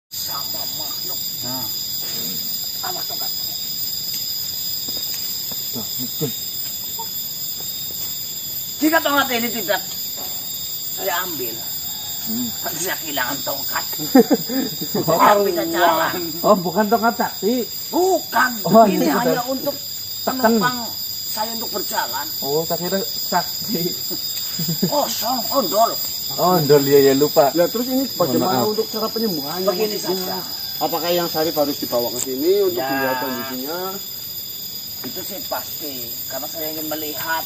sama makhluk. Nah, Awas tongkat. betul. Jika tongkat ini tidak saya ambil, nanti saya kehilangan tongkat. Saya nggak bisa jalan. Oh, bukan tongkat sakti. Bukan, Oh, ini ini hanya sudah untuk tekan. penopang saya untuk berjalan. Oh, tak kira sakti. Kosong, ondol. Oh, ndol ya lupa. Ya terus ini bagaimana Maaf. untuk cara penyembuhannya? Begini maksudnya? saja. Apakah yang Sarif harus dibawa ke sini untuk Ya. dilihat kondisinya? Itu sih pasti, karena saya ingin melihat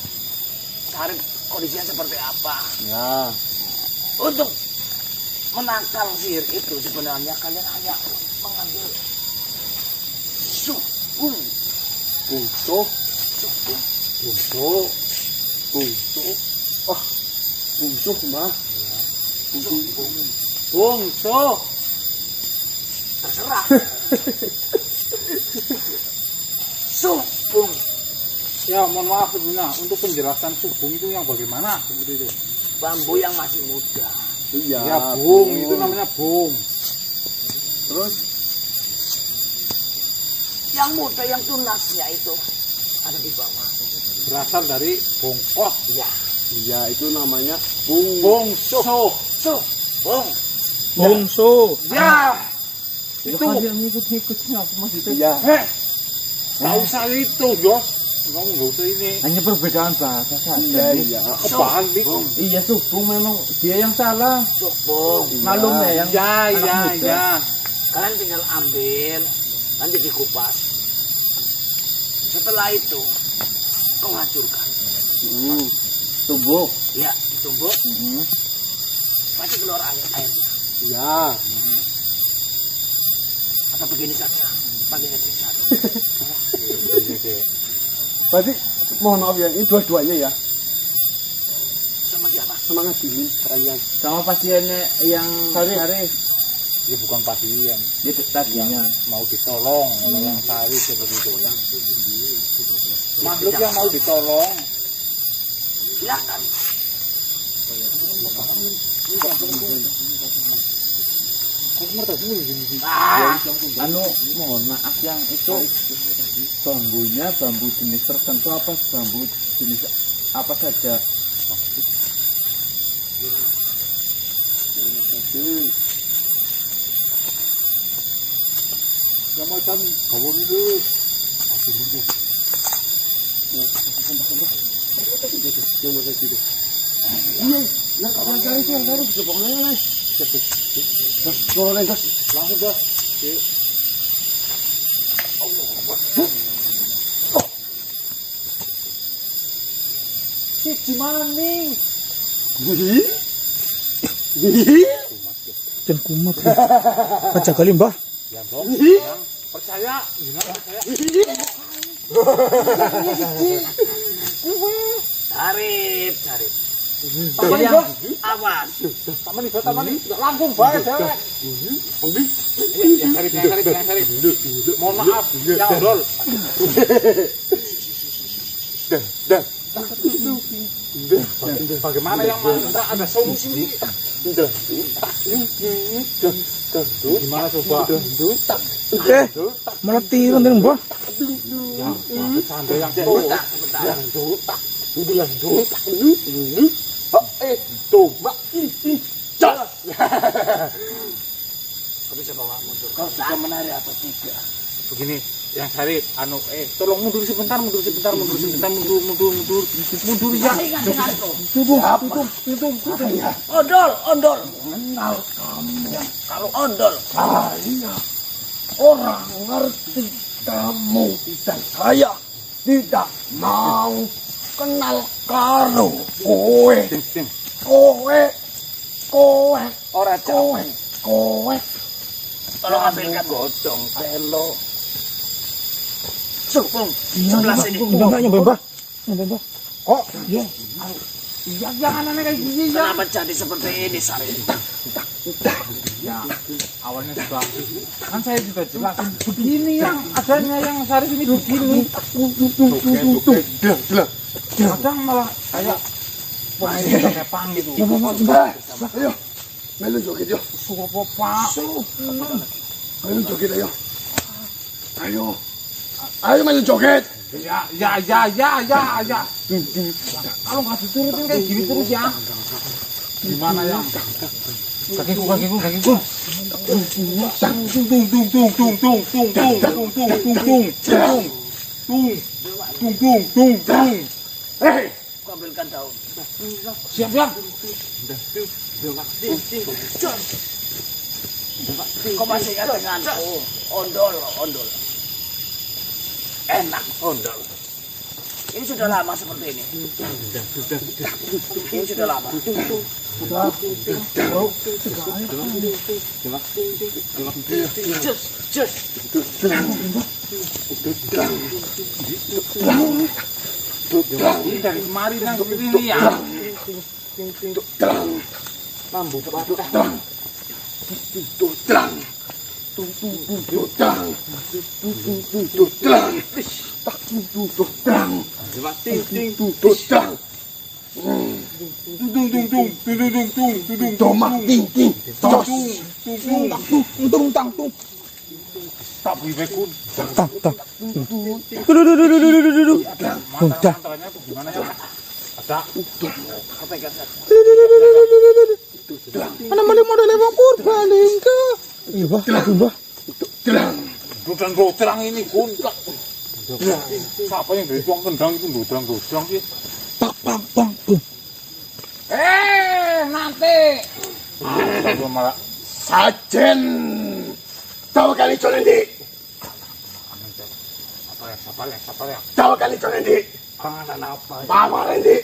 Sarif kondisinya seperti apa. Ya. Untuk menangkal sihir itu sebenarnya kalian hanya mengambil suhung. Bungsu, bungsu, bungsu. Oh, bungsu mah. Bungsu. Terserah. Suhung. Ya, mohon maaf sebelumnya untuk penjelasan subung itu yang bagaimana seperti itu. Bambu yang masih muda. Iya. Ya, bung, itu namanya bung. Terus Yang muda yang tunasnya itu ada di bawah. Berasal dari bongkot. Ya. iya itu namanya bung. Bungsu. Suhung. Bungsu. Ya. Itu yang ikut-ikutnya aku masih itu. Iya. Nggak usah itu, Jos. Kamu nggak usah ini. Hanya perbedaan bahasa saja. Iya, iya. Kebalik. Iya, Subung memang dia yang salah. Suhung. Malum ya yang Ya, anak ya, muda. ya. Kalian tinggal ambil, nanti dikupas. Setelah itu, kau hancurkan. Tumbuk. Ya, ditumbuk, pasti keluar airnya. Iya. Atau begini saja, pakai netizen. Berarti mohon maaf ya, ini dua-duanya ya. Sama siapa? Semangat dingin kalian. Sama pasiennya yang Sarif. Dia bukan pasien. Itu tadinya. Mau ditolong oleh yang Sari seperti itu ya. Makhluk yang mau ditolong. Silakan. Ah, Anu, mohon maaf yang itu bambunya bambu jenis tertentu apa bambu jenis apa saja? Yang macam gawon itu. Masuk dulu. Yang mana itu? Iya, nah kalau cari itu yang Sarif bisa pokoknya lah. Terus turun terus. Langsung dah. Gimana nih? Dan kumat. Aja kali mbah. Ya dong. Yang percaya, gimana percaya? Sarif. Taman itu, Awas. taman ini, langsung baik dewek. Yang Sarif. Mohon maaf, yang odol. Bagaimana yang mana? Ada solusi nih. Gimana coba? Malah tirun dan mbah. Yang bercanda yang tuh. Sebentar. Kau bisa bawa mundur. Kau sudah menari atau tidak? Begini, yang Sarif, tolong mundur sebentar mundur ya. Tutup. Ondol. Kenal kamu. Kalau ondol, Saya orang ngerti kamu dan saya tidak mau kenal karo kowe. Kowe. ora Kowe. Kowe. tolong ambilkan godong telo. Supung, sebelah sini. Mbah mbah. Mbah. Kok? Ya. Ya jangan aneh kayak gini ya. Kenapa jadi seperti ini, Sarif? Ya, awalnya juga kan saya juga jelasin begini yang adanya yang Sarif ini begini. Kadang malah kayak pakai pang gitu. Ayo. Melu joget yo. Suruh apa, Pak? Suruh. Ayo joget ayo. Ayo. Ayo main joget. Ya. Kalau nggak diturutin kayak gini terus ya. Gimana ya? Kakiku. Tung. Hei, Kau ambilkan daun. Siap ya? Kau masih ingat denganku. Ondol. Enak ondol. Ini sudah lama seperti ini. Ini sudah lama. Cus. Ini dari kemarin yang ini ya. Tak beri bekun. Tak. Duh. Udah. Mantaranya tuh gimana ya? Ada. Kau pegang saja. Mana model Bang Pur paling ke. Iya, Bah. Bah. Dodrang ini kun. Siapa yang dari tuang kendang itu dodrang sih? Bang. Nanti. Malah. Sajen. Tahu kali colendi. Siapa ya? Tahu kali colendi. Makanan apa? Mama rendi.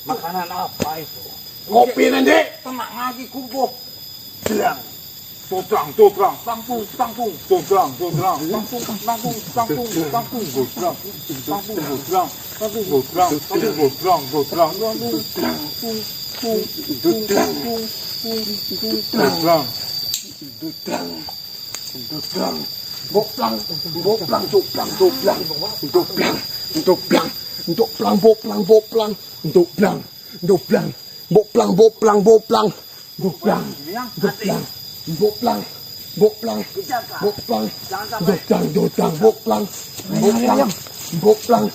Makanan apa itu? Kopi rendi. Tenang lagi kumpul. Jelang. Dodrang, tangtung, dodrang, dodrang, Boplang,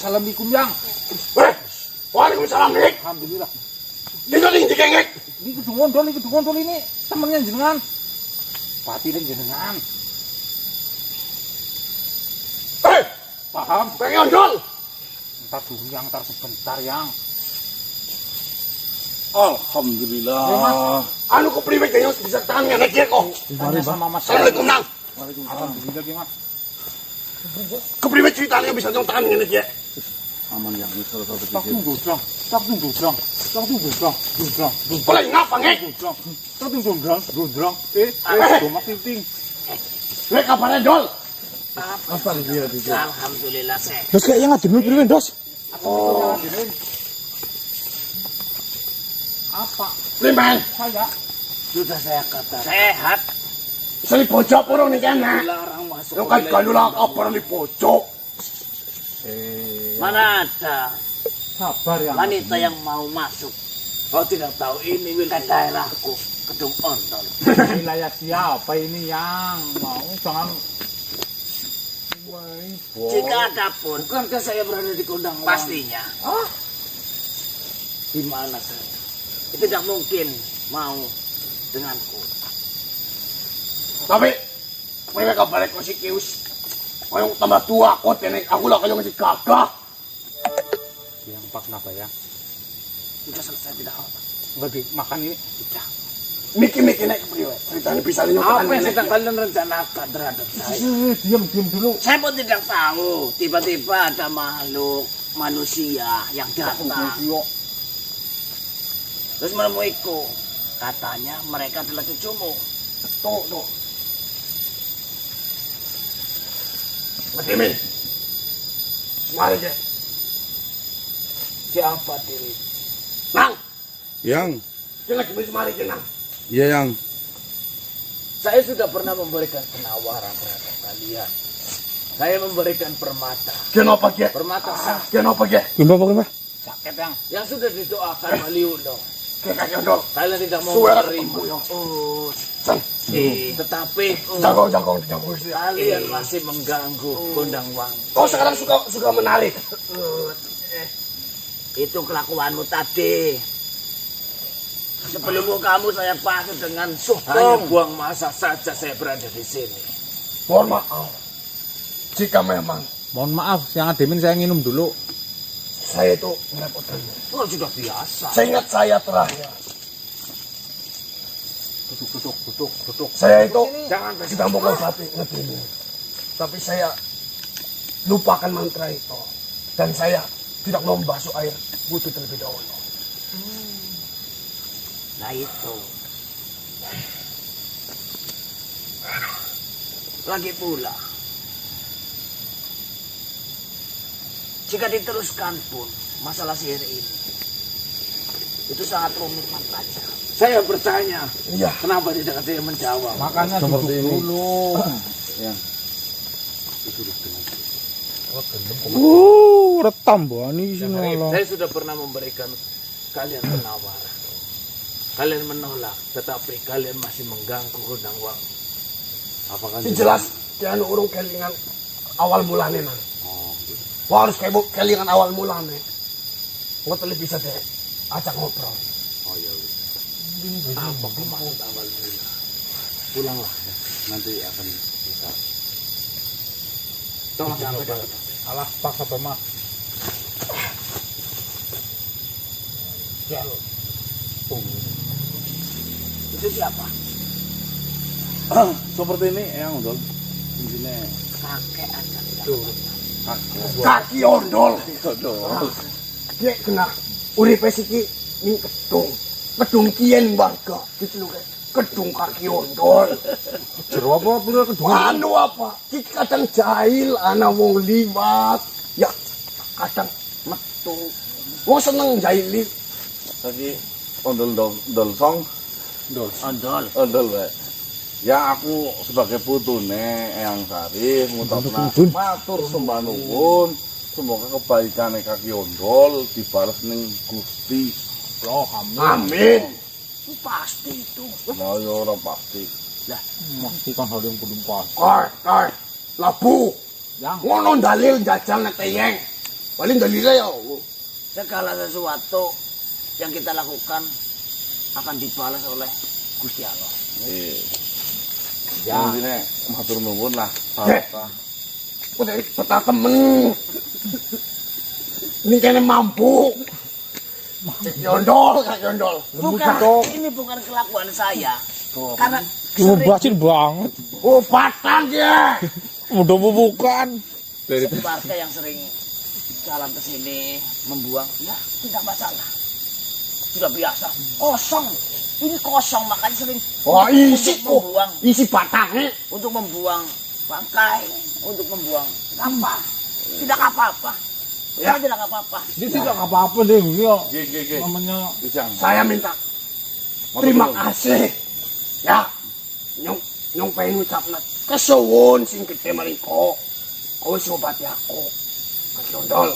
Assalamualaikum yang. Waalaikumsalam, Nik. Alhamdulillah. Dino ning dikengek. Ini kedungondol ini temennya jenengan. Patirin jenengan. Paham? Pengen ondol. Ntar dulu yang, ntar sebentar yang. Alhamdulillah. Anu kepriwet kayak bisa tangan nek dia kok. Tanya sama Mas. Assalamualaikum, Nang. Alhamdulillah ya Mas. Kepriwet ceritanya bisa nyong tangan nek dia. Tak tunggu drang. Boleh ngapa ngek? Tak tunggu drang. Domak tinting. Nek kabarnya dol. Alhamdulillah sehat. Dos kayak yang ngadem priwen, Dos. Apa? Liman. Saya. Sudah saya kata sehat. Sali pojok purong nih kena. Dilarang masuk. Lo kan galula kabar di pojok. Mana ada Sabar ya. wanita yang mau masuk? Kau tidak tahu ini wilayah daerahku, Kedung Ondol. Wilayah siapa ini yang mau jangan. Jika ada pun, Bukankah saya berada di kondang? pastinya. Di mana saya? Itu tidak mungkin mau denganku. Tapi, mereka balik ko si Kius. Kayong tambah tua ko, tinig ako lang kayong si Kakak. Yang pak kenapa ya? Sudah selesai tidak apa. Bagi makan ini. Tidak. Miki-miki naik ke priwe. Ceritanya bisa ninyo Apa pakan yang nenek. sedang kalian rencanakan terhadap saya? Diam dulu. Saya pun tidak tahu. Tiba-tiba ada makhluk manusia yang datang. Terus menemuiku. Katanya mereka adalah cucumu. Tuh. Matimin. Semari deh. Siapa diri? Nang, Yang. dia lagi semari deh, Nang. Iya, Yang. Saya sudah pernah memberikan penawaran terhadap kalian. Saya memberikan permata. Kenapa dia? Permata sah Kenapa dia? Kenapa? Sakit yang. yang sudah didoakan Maliundo. Kayak kondol. Kalian tidak mau Suara menerima. ketemu yo. Oh, Sang, Tetapi jago. kalian masih mengganggu Gondang Wangi. Kau sekarang suka menarik. itu kelakuanmu tadi. Sebelum kamu saya pasut dengan Hanya sukong. buang masa saja saya berada di sini. Mohon maaf. Jika memang Mohon maaf, yang admin saya minum dulu. saya itu merepotkanmu. Oh, sudah biasa. Saya ingat saya terakhir. Duduk. Saya itu Jangan sudah mau hati ngerti. Tapi saya lupakan mantra itu. Dan saya tidak mau membasuh air putih terlebih dahulu. Nah itu. Lagi pula. Jika diteruskan pun masalah sihir ini. Itu sangat rumit mantranya. Saya bertanya, Iya. kenapa tidak ada yang menjawab? Makanya duduk dulu. Retam bani sih malah. Saya sudah pernah memberikan kalian penawaran. Kalian menolak, tetapi kalian masih mengganggu Gondang Wangi. Apakah Ini jelas dia anu urung kelingan awal mulane nang. Wah harus kayak kelingan awal mulane. Nggak terlalu bisa deh ajak ngobrol. apa maksud awal mula? Pulanglah, nanti akan bisa. Tolong sampai dapat. Alah, Pak Sabar Mas. Itu siapa? Seperti ini yang undol. Intinya Kakek aja tidak. Kaki ondol. Dia kena uripe siki ning kedung. Kedung kien warga. Gitu lho kayak kedung kaki ondol. jero apa bener kedua. Anu apa? Iki kadang jahil ana wong liwat. Ya kadang metu. Wong seneng jahili. Tadi ondol song. Ondol. Ondol wae. Ya aku sebagai putune Eyang Sari ngucapna matur sembah nuwun. Semoga kebaikan kaki ondol dibalas ning Gusti. Loh, Amin. Itu pasti itu. Lah ya ora pasti. Mesti kan hal yang belum pas. Kar. Labu. Yang Ngono dalil jajal nek teyeng. Paling dalile ya Segala sesuatu yang kita lakukan akan dibalas oleh Gusti Allah. Ya. Ini matur nuwun lah. udah peta temen. Ini kayaknya mampu. Yondol, Kak Yondol. Bukan, ini bukan kelakuan saya. Karena Bacin banget. Oh, batang ya. Udah bukan. warga yang sering jalan ke sini membuang, ya tidak masalah. Sudah biasa. Kosong. Ini kosong makanya sering Oh, isi kok. membuang Isi batangnya. untuk membuang bangkai, untuk membuang sampah. Tidak apa-apa. Ya, tidak apa-apa. dia tidak apa-apa deh, dia Gih. namanya Isang. Saya minta terima kasih. Ya. Nyong nyong pengen ngucapna kesuwun sing gede meriko. Kowe wis ngobati aku. Kaki Ondol.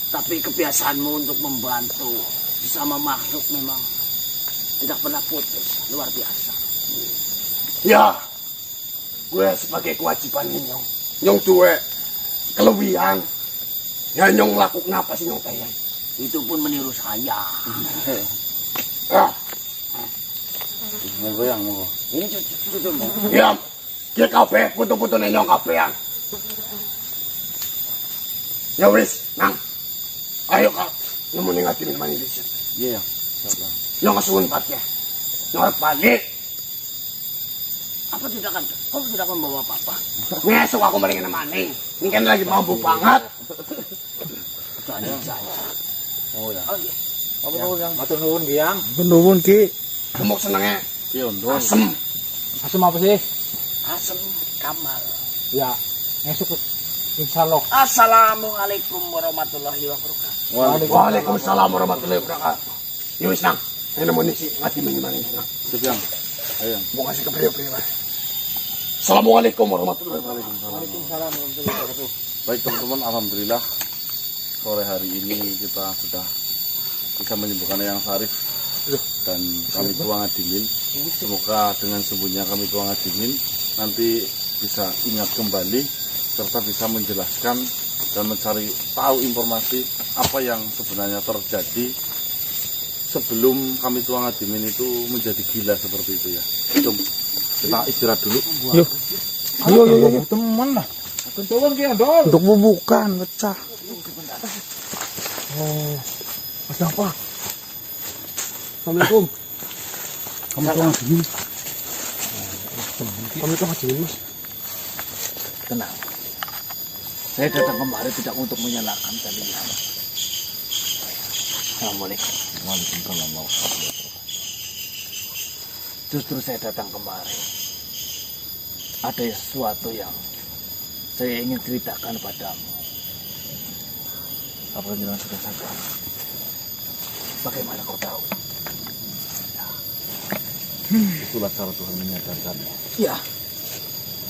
Tapi kebiasaanmu untuk membantu sesama makhluk memang tidak pernah putus, luar biasa. Ya, gue sebagai kewajiban nyong. Nyong duwe kelebihan. Ya nyong lakukan apa sih nyong pengen. Itu pun meniru saya. Ah, Monggo yang monggo. Ini cucumu. ya, dia kabeh putu-putu nyong kabehan. Ya wis, nang. Ayo kak, nyong mau ningati minuman ini. Iya yang. Siap yang. Nyong kesuwun patnya. Nyong harap balik. Apa tidak kan? Kau tidak membawa apa-apa? Ngesuk aku mendingin maning. Ini kan lagi mabuk banget. Jangan. Oh ya. Oh iya. Apa kau yang matur nuwun Ki yang? Nuwun Ki. Gemuk senengnya Ki Ondol. asem. Asem apa sih? Asem Kamal. Ya, esuk insyaallah. Assalamualaikum warahmatullahi wabarakatuh. Waalaikumsalam warahmatullahi wabarakatuh. Ya wis nang. Ini mau nisi ngati minuman ini nang. Siap yang. Ayo yang. Mau ngasih ke beliau-beliau. Assalamualaikum warahmatullahi wabarakatuh. Waalaikumsalam warahmatullahi wabarakatuh. Baik teman-teman, alhamdulillah sore hari ini kita sudah bisa menyembuhkan Eyang Sarif dan kami Tuang Adimin. Semoga dengan sembuhnya kami Tuang Adimin nanti bisa ingat kembali serta bisa menjelaskan dan mencari tahu informasi apa yang sebenarnya terjadi sebelum kami Tuang Adimin itu menjadi gila seperti itu ya. Jom kita istirahat dulu. Ayo. Teman lah. Atur nuwun Ki Ondol. Untuk bubukan pecah. Mas apa? Assalamualaikum. Kamu tuh ngajin. Kamu itu ngajiin mas. Tenang. Saya datang kemari tidak untuk menyalahkan kalian. Assalamualaikum. Waalaikumsalam warahmatullahi wabarakatuh. Justru saya datang kemari. Ada sesuatu yang saya ingin ceritakan padamu. Apa yang sudah sadar? Bagaimana kau tahu? Itulah cara Tuhan menyadarkan. Ya,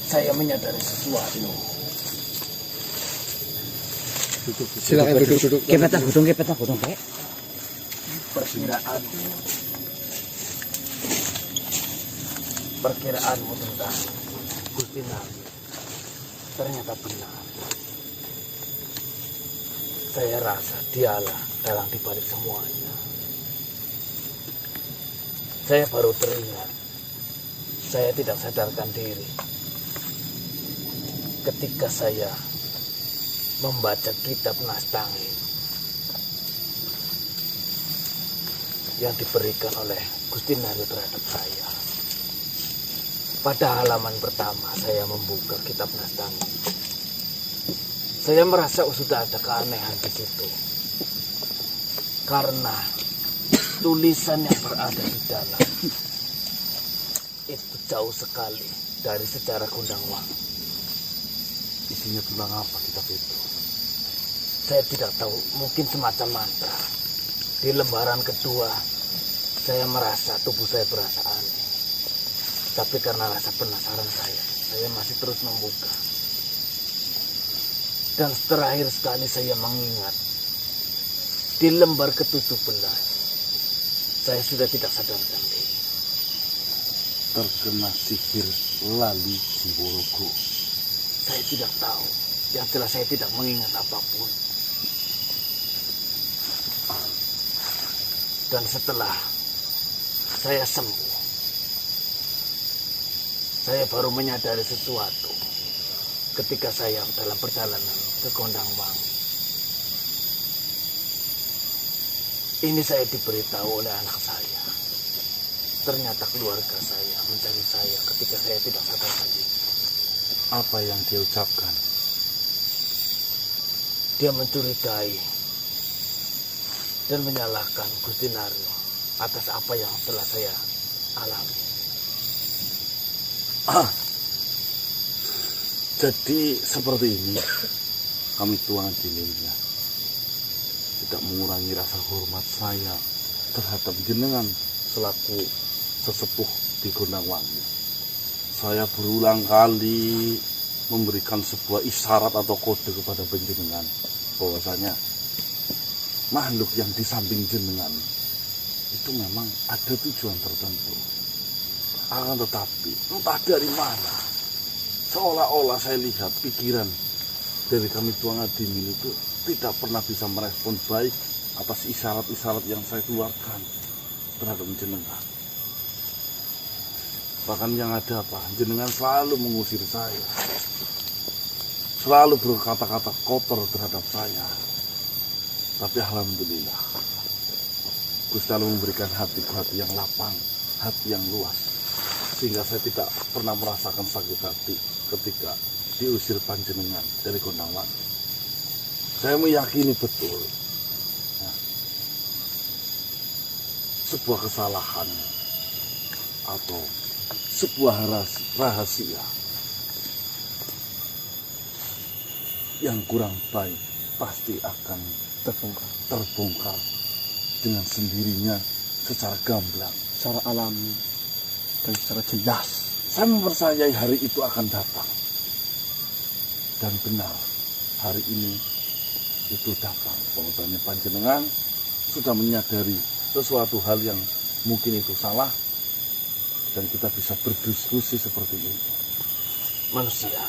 saya menyadari sesuatu. Silakan duduk. Kepetan gudung, Pak. Perkiraanmu tentang Gusti Nabi ternyata benar. Saya rasa dialah dalang dibalik semuanya. Saya baru teringat. Saya tidak sadarkan diri ketika saya membaca kitab Nastangin yang diberikan oleh Gusti Nabi terhadap saya. Pada halaman pertama saya membuka kitab Nastangin. Saya merasa sudah ada keanehan di situ. Karena tulisan yang berada di dalam itu jauh sekali dari sejarah Gondangwangi. Isinya tentang apa kitab itu? Saya tidak tahu, mungkin semacam mantra. Di lembaran kedua, saya merasa tubuh saya berasa aneh. Tapi karena rasa penasaran saya masih terus membuka. Dan terakhir sekali saya mengingat, di lembar ke-17, saya sudah tidak sadarkan diri. Terkena sihir Lali Jiworogo. Saya tidak tahu, yang jelas saya tidak mengingat apapun. Dan setelah saya sembuh, saya baru menyadari sesuatu ketika saya dalam perjalanan ke Gondangwangi. Ini saya diberitahu oleh anak saya. Ternyata keluarga saya mencari saya ketika saya tidak sadarkan diri. Apa yang dia ucapkan? Dia mencurigai dan menyalahkan Gusti Naryo atas apa yang telah saya alami. Jadi seperti ini kami Tuang Adiminnya tidak mengurangi rasa hormat saya terhadap jenengan selaku sesepuh di Gondangwangi. Saya berulang kali memberikan sebuah isyarat atau kode kepada panjenengan bahwasanya makhluk yang di samping jenengan itu memang ada tujuan tertentu. Akan tetapi entah dari mana seolah-olah saya lihat pikiran dari kami Tuang Adimin itu tidak pernah bisa merespon baik atas isyarat-isyarat yang saya keluarkan terhadap jenengan. Bahkan yang ada apa, jenengan selalu mengusir saya, selalu berkata-kata kotor terhadap saya. Tapi alhamdulillah Gusti Allah memberikan hatiku hati yang lapang, hati yang luas, sehingga saya tidak pernah merasakan sakit hati ketika diusir panjenengan dari Gondangwangi. Saya meyakini betul sebuah kesalahan atau sebuah rahasia yang kurang baik pasti akan terbongkar dengan sendirinya secara gamblang, secara alami dan secara jelas. Saya mempercayai hari itu akan datang. Dan benar, hari ini itu datang. Bahwasanya panjenengan sudah menyadari sesuatu hal yang mungkin itu salah, dan kita bisa berdiskusi seperti itu. Manusia,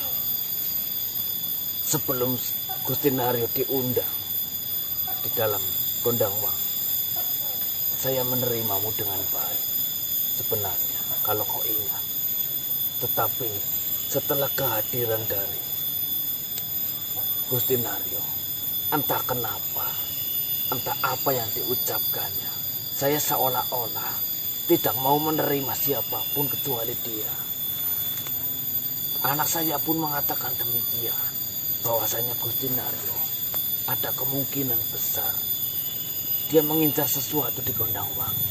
sebelum Gusti Naryo diundang di dalam Gondangwangi, saya menerimamu dengan baik. Sebenarnya, kalau kau ingat. Tetapi setelah kehadiran dari Gusti Naryo, entah kenapa, entah apa yang diucapkannya, saya seolah-olah tidak mau menerima siapapun kecuali dia. Anak saya pun mengatakan demikian, bahwasanya Gusti Naryo ada kemungkinan besar dia mengincar sesuatu di Gondangwangi.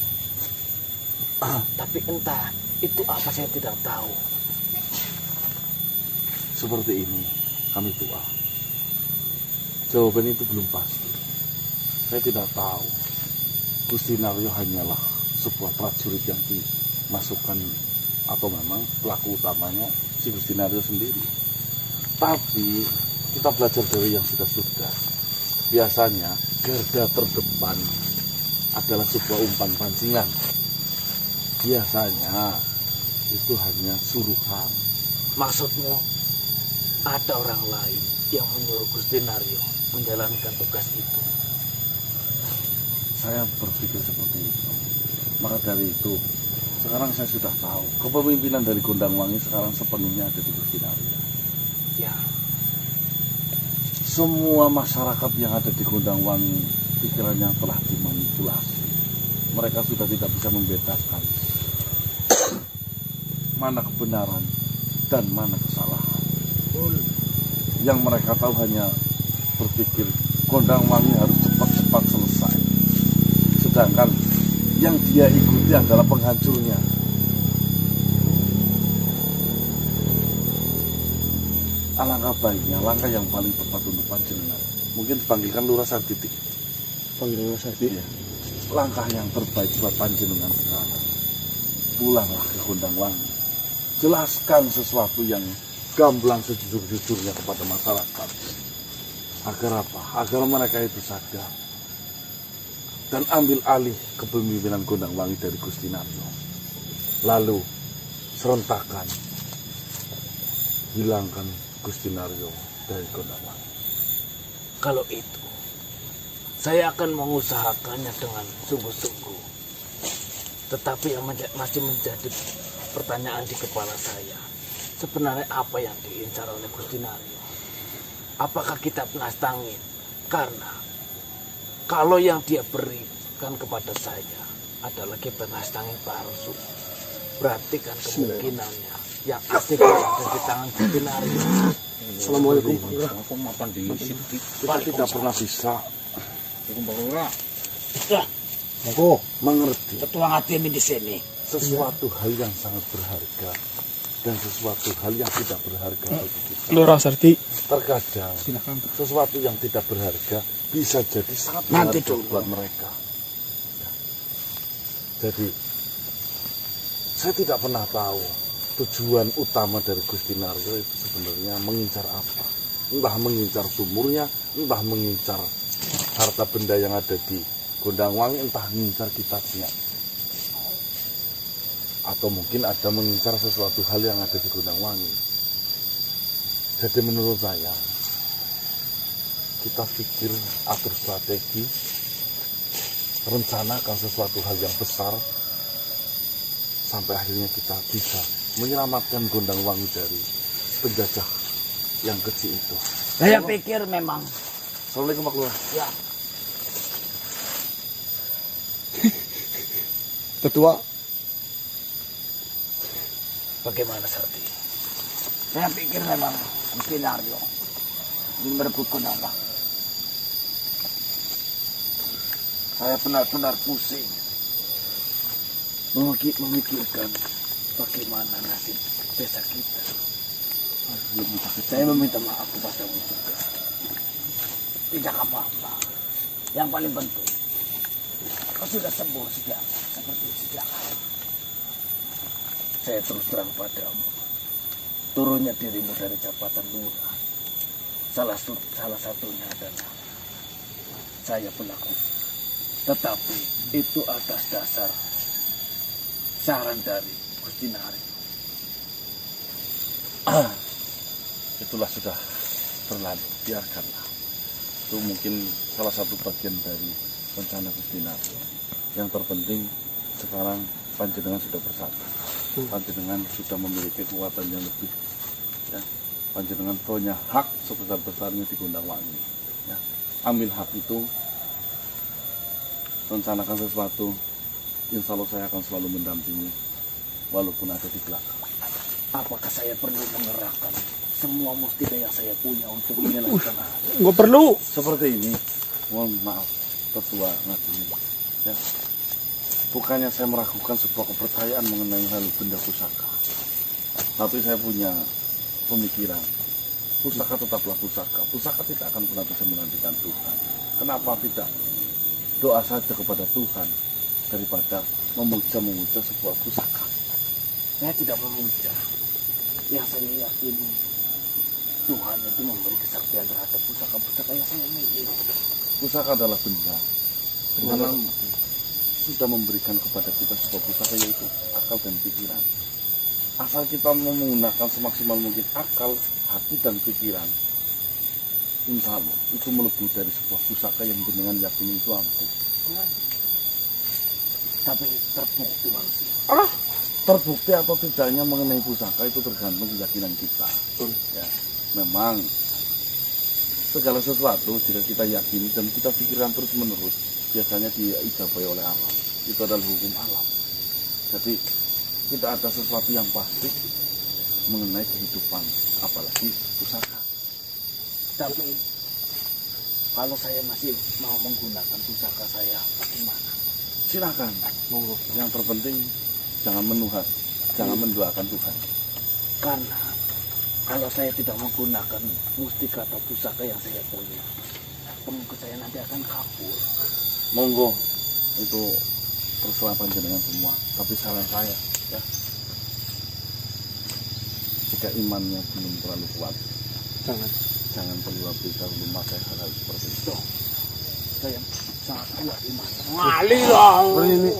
Tapi entah itu apa saya tidak tahu. Seperti ini, kami tua. Jawaban itu belum pasti. Saya tidak tahu. Gusti Naryo hanyalah sebuah prajurit yang dimasukkan, atau memang pelaku utamanya si Gusti Naryo sendiri. Tapi kita belajar dari yang sudah-sudah. Biasanya garda terdepan adalah sebuah umpan pancingan. Biasanya itu hanya suruhan. Maksudmu ada orang lain yang menyuruh Gusti Naryo menjalankan tugas itu? Saya berpikir seperti itu. Maka dari itu, sekarang saya sudah tahu kepemimpinan dari Gondangwangi sekarang sepenuhnya ada di Gusti Naryo. Ya, Semua masyarakat yang ada di Gondangwangi pikirannya telah dimanipulasi. Mereka sudah tidak bisa membedakan mana kebenaran dan mana kesalahan. Yang mereka tahu hanya berpikir Gondangwangi harus cepat-cepat selesai. Sedangkan yang dia ikuti adalah penghancurnya. Alangkah baiknya, langkah yang paling tepat untuk panjenengan mungkin dipanggilkan Lurah Sartitik. Panggilan Sarti. Iya. Langkah yang terbaik buat panjenengan sekarang, pulanglah ke Gondangwangi. Jelaskan sesuatu yang gamblang sejujur-jujurnya kepada masyarakat. Agar apa? Agar mereka itu sadar dan ambil alih kepemimpinan Gondangwangi dari Gusti Naryo. Lalu serentakkan hilangkan Gusti Naryo dari Gondangwangi. kalau itu saya akan mengusahakannya dengan sungguh-sungguh. Tetapi yang masih menjadi pertanyaan di kepala saya, sebenarnya apa yang diincar oleh Gusti Naryo? Apakah kita penastangin? Karena kalau yang dia berikan kepada saya adalah penastangin palsu, berarti kan kemungkinannya yang asli berada di tangan Gusti Naryo. Assalamualaikum. Kita tidak pernah bisa Monggo. mengerti Ketua Ngatimi di sini. sesuatu hal yang sangat berharga dan sesuatu hal yang tidak berharga bagi kita. Lurah Sarti. Terkadang sesuatu yang tidak berharga bisa jadi sangat Nanti berharga dulu. buat mereka. Jadi saya tidak pernah tahu tujuan utama dari Gusti Naryo itu sebenarnya mengincar apa? Entah mengincar sumurnya, entah mengincar harta benda yang ada di Gondangwangi, entah mengincar kitabnya. Atau mungkin ada mengincar sesuatu hal yang ada di Gondangwangi. Jadi menurut saya, kita pikir, atur strategi, rencanakan sesuatu hal yang besar, sampai akhirnya kita bisa menyelamatkan Gondangwangi dari penjajah yang kecil itu. Saya pikir memang. Assalamualaikum Pak Lurah. Ya, Ketua, bagaimana Sarti? Saya pikir memang Gusti Naryo ingin merebut Gondangwangi. Saya benar-benar pusing memikirkan bagaimana nasib desa kita. Saya meminta maaf kepadamu juga. Tidak apa-apa. Yang paling penting, kau sudah sembuh seperti sejak awal. Saya terus terang padamu. Turunnya dirimu dari jabatan lurah, salah satunya adalah saya pelaku. Tetapi itu atas dasar saran dari Gusti Naryo. Itulah sudah berlalu, biarkanlah. Itu mungkin salah satu bagian dari rencana Gusti Naryo. Yang terpenting sekarang panjenengan sudah bersatu. Panjenengan sudah memiliki kekuatan yang lebih. Ya. Panjenengan punya hak sebesar-besarnya di Gondangwangi. Ya. Ambil hak itu, rencanakan sesuatu. Insya Allah saya akan selalu mendampingi, walaupun ada di belakang. Apakah saya perlu mengerahkan semua mustika yang saya punya untuk menyelesaikan hal? nggak perlu. Seperti ini, mohon maaf, Ketua Ngajini. Ya. Bukannya saya meragukan sebuah kepercayaan mengenai hal benda pusaka, tapi saya punya pemikiran, pusaka tetaplah pusaka. Pusaka tidak akan pernah bisa menggantikan Tuhan. Kenapa tidak doa saja kepada Tuhan daripada memuja sebuah pusaka? Saya tidak memuja. Yang saya yakini Tuhan itu memberi kesaktian terhadap pusaka-pusaka yang saya miliki. Pusaka adalah benda. Tuhan sudah memberikan kepada kita sebuah pusaka, yaitu akal dan pikiran. Asal kita menggunakan semaksimal mungkin akal, hati, dan pikiran, insya Allah itu melebihi dari sebuah pusaka yang dengan yakini itu ampuh. Tapi terbukti manusia. Terbukti atau tidaknya mengenai pusaka itu tergantung keyakinan kita. Ya, memang segala sesuatu jika kita yakini dan kita pikirkan terus menerus, biasanya diijabahi oleh alam. Itu adalah hukum alam. Jadi tidak ada sesuatu yang pasti mengenai kehidupan, apalagi pusaka. Tapi kalau saya masih mau menggunakan pusaka saya, bagaimana? Silakan, monggo. Yang terpenting jangan mendoakan Tuhan. Karena kalau saya tidak menggunakan mustika atau pusaka yang saya punya, pengikut saya nanti akan kabur. Monggo, itu terserah panjenengan semua. Tapi saran saya, ya, jika imannya belum terlalu kuat, jangan perlu memakai hal-hal seperti itu. Saya sangat kuat iman. Ini,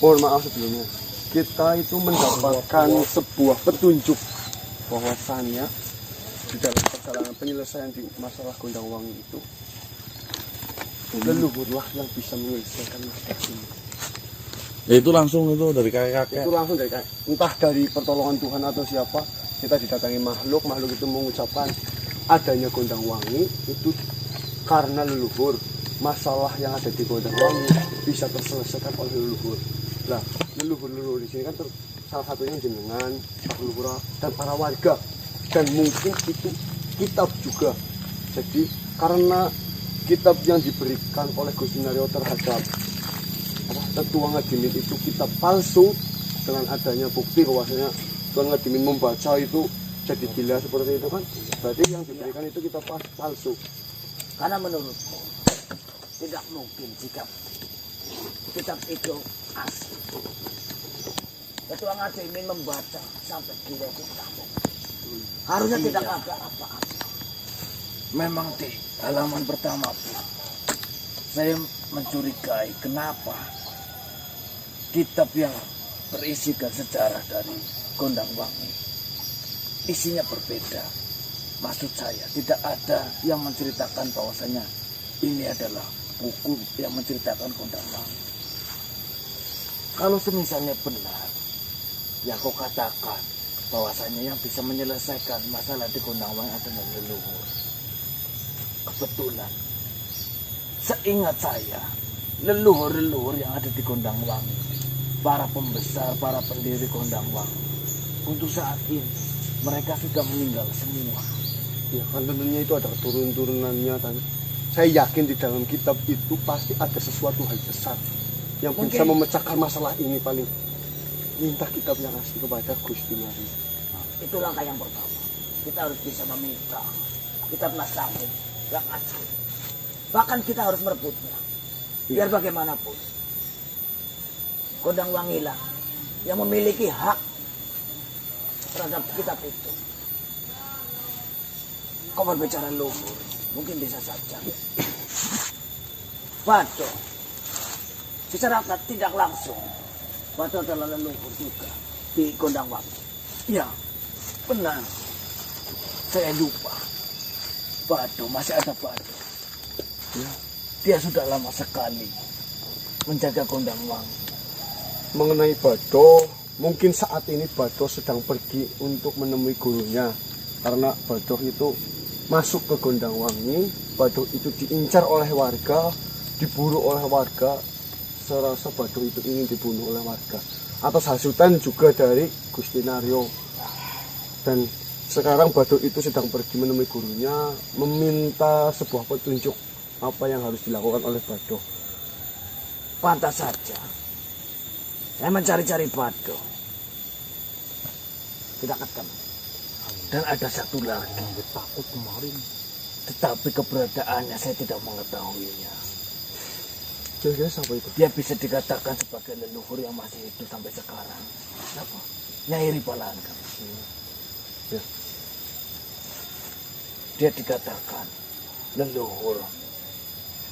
mohon maaf sebelumnya. Kita itu mendapatkan sebuah petunjuk bahwasannya di dalam perjalanan penyelesaian di masalah Gondangwangi itu, leluhurlah yang bisa menyelesaikan masalah ini. Ya itu langsung itu dari kakek-kakek. Itu langsung dari entah dari pertolongan Tuhan atau siapa, kita didatangi makhluk itu mengucapkan adanya Gondangwangi itu karena leluhur. Masalah yang ada di Gondangwangi bisa terselesaikan oleh leluhur. Nah, leluhur di sini kan salah satunya jenengan, Pak Lurah, dan para warga. Dan mungkin itu kitab juga. Jadi karena kitab yang diberikan oleh Gusti Naryo terhadap Tetua Ngadimin itu kitab palsu, dengan adanya bukti bahwasanya Tuan Ngadimin membaca itu jadi gila seperti itu kan, berarti yang diberikan itu kitab palsu. Karena menurutku tidak mungkin jika kitab itu asli. Ketua Ngade ini membaca sampai gila itu tahu. Harusnya tidak ada apa-apa. Memang di halaman pertama pun saya mencurigai kenapa kitab yang berisikan sejarah dari Gondang Wangi isinya berbeda. Maksud saya tidak ada yang menceritakan bahwasanya ini adalah buku yang menceritakan Gondang Wangi. Kalau semisalnya benar, ya kau katakan bahwasanya yang bisa menyelesaikan masalah di Gondang Wangi adalah leluhur. Kebetulan, seingat saya, leluhur-leluhur yang ada di Gondang Wangi, para pembesar, para pendiri Gondang Wangi, untuk saat ini mereka sudah meninggal semua. Ya kan tentunya itu ada turun-turunannya kan. Saya yakin di dalam kitab itu pasti ada sesuatu hal besar yang bisa memecahkan masalah ini. Paling minta kitab yang asli kepada Gusti Maria. Itu langkah yang pertama. Kita harus bisa meminta kitab naskah yang asli. Bahkan kita harus merebutnya. Biar bagaimanapun, Gondang Wangilah yang memiliki hak terhadap kitab itu. Kau berbicara luhur, mungkin bisa saja. Bado, secara tidak langsung, Bado adalah leluhur juga di Gondang Wangi. Ya, benar. Saya lupa. Bado, masih ada Bado. Ya, dia sudah lama sekali menjaga Gondang Wangi. Mengenai Bado, mungkin saat ini Bado sedang pergi untuk menemui gurunya. Karena Bado itu masuk ke Gondang Wangi, Bado itu diincar oleh warga, diburu oleh warga. Saya rasa Bado itu ingin dibunuh oleh warga atas hasutan juga dari Gusti Naryo. Dan sekarang Bado itu sedang pergi menemui gurunya, meminta sebuah petunjuk apa yang harus dilakukan oleh Bado. Pantas saja saya mencari-cari Bado, tidak ketemu. Dan ada satu lagi, takut kemarin. Tetapi keberadaannya saya tidak mengetahuinya. Kira-kira siapa itu? Dia bisa dikatakan sebagai leluhur yang masih hidup sampai sekarang. Siapa? Nyai Ripalangga. Ya. Dia dikatakan leluhur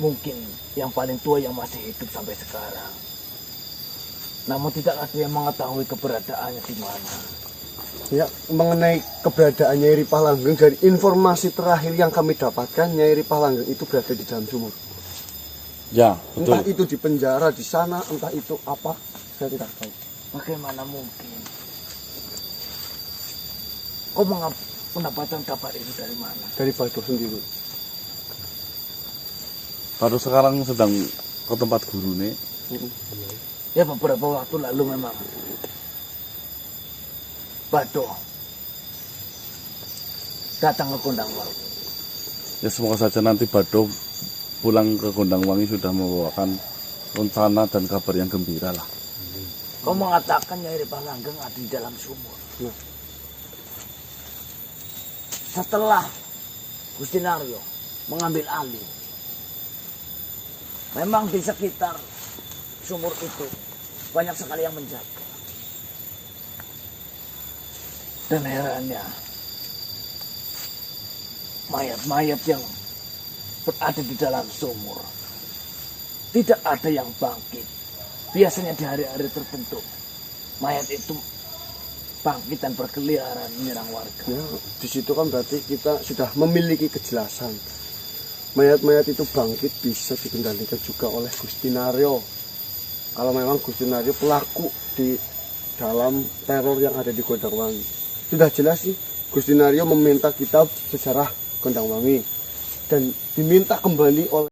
mungkin yang paling tua yang masih hidup sampai sekarang. Namun tidak ada yang mengetahui keberadaannya di mana. Ya, mengenai keberadaan Nyai Ripalangga, dari informasi terakhir yang kami dapatkan, Nyai Ripalangga itu berada di dalam sumur. Ya, Entah betul. itu di penjara di sana, entah itu apa, saya tidak tahu. Bagaimana mungkin? Kau mendapatkan kabar itu dari mana? Dari Bado sendiri. Baru sekarang sedang ke tempat guru nih. Ya beberapa waktu lalu memang Bado datang ke Gondang Wangi. Ya semoga saja nanti Bado pulang ke Gondang Wangi sudah membawakan rencana dan kabar yang gembira lah. Kau mengatakan Nyai Ripalangga ada di dalam sumur. Ya. Setelah Gusti Naryo mengambil alih, memang di sekitar sumur itu banyak sekali yang menjaga. Dan herannya, mayat-mayat yang berada di dalam sumur tidak ada yang bangkit. Biasanya di hari-hari tertentu mayat itu bangkit dan berkeliaran menyerang warga. Ya, di situ kan berarti kita sudah memiliki kejelasan. Mayat-mayat itu bangkit bisa dikendalikan juga oleh Gusti Naryo. Kalau memang Gusti Naryo pelaku di dalam teror yang ada di Gondang Wangi. Sudah jelas sih, Gusti Naryo meminta kitab sejarah Gondang Wangi dan diminta kembali oleh